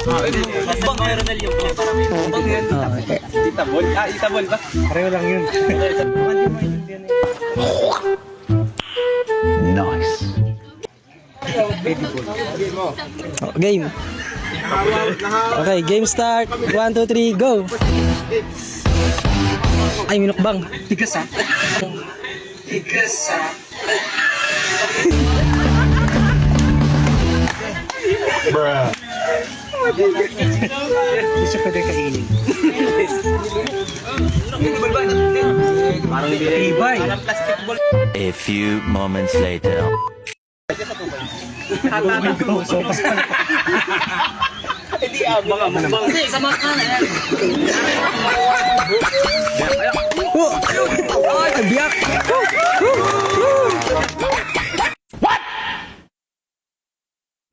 Bang mayroon na yung para may bang yan. Itabol. Itabol ba? Pareho lang yun. Nice. Oh, game. Okay, game start. 1, 2, 3, go. Ay, minukbang. Tigas ha. Tigas ha. Bruh. Hindi siya pwede kainin. Parang ibay. A few moments later. Hindi abang abang. Hindi, sama ka na yan. Oh! Ay, biyak!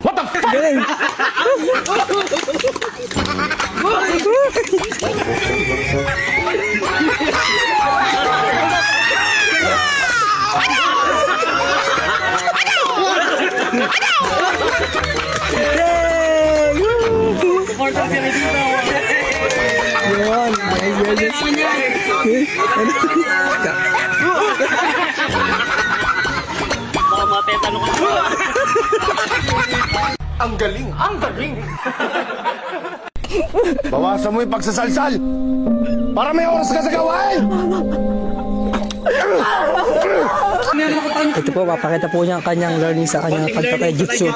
What the fuck? Galing! Yay! Yun! Baka matetalo ka. Ang galing! Ang galing! Bawasan mo yung pagsasalsal para may oras ka sa gawain! Ito po, papakita po niya ang kanyang learning sa kanyang pagkakajutsu.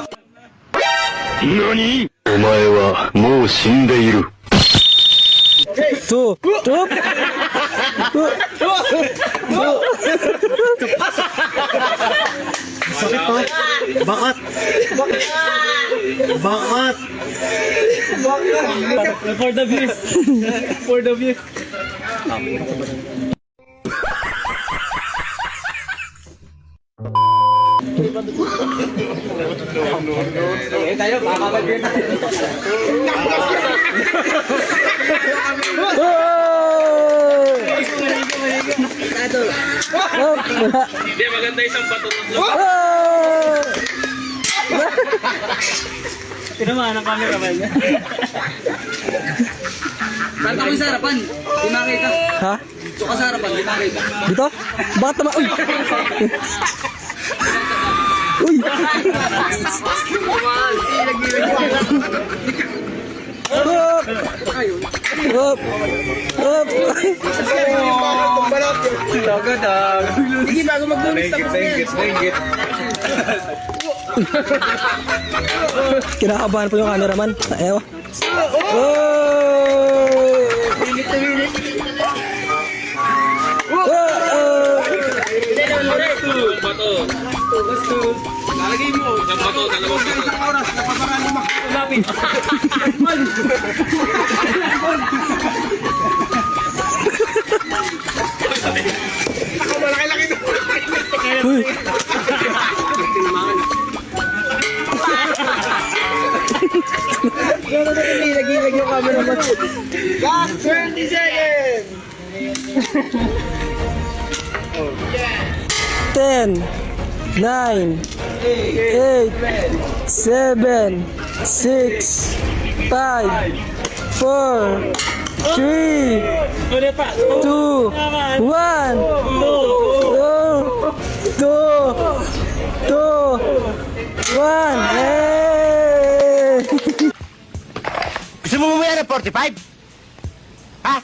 NANI?! お前はもう死んでいる。 Two! Two! Sakit to. Bakat. Bakat. For the views. For the views. Eh tayo, bababal din tayo. Hindi maganda isang patutos lang. Tinamaan ang cameraman niya. Saan ako sa harapan? Di makita. Ha? So ka sa harapan, di makita. Dito? Bakit naman? Uy! Uy! Hop! Hop! Hop! Sige, bago mag-dulis tapos na yan. Kinakabahan po yung cameraman. Ewa. Oh! Minit na minit. Bato. Lalagay mo. Isang bato, dalawang bato. Isang oras, napaparaan mo. Lapit. Malaki-laki na. Uy! Naghilag yung camera mo. Last 20 seconds! 10, 9, 8, 7, 6, 5, 4, 3, 2, 1, 2, 1, hey! Gusto mo mamaya ng 45? Ha?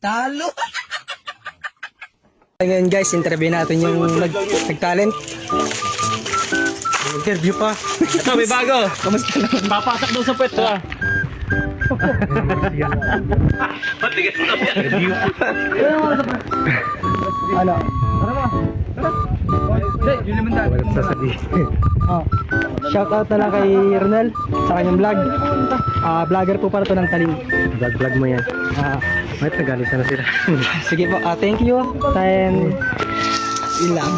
Talo! Ngayon guys, interview natin yung nag-talent. Interview pa. Ito, may bago. Kamusta naman? Papasak daw sa pwesto ah. Patigas na yan. Ano? Yun naman dahil. Walang sasabihin. Oh. Shout out na lang kay Ronel sa kanyang vlog. Vlogger po para to ng Talim. Vlog mo yan. Wait, nagalit na sila. Sige po, thank you. And yun lang.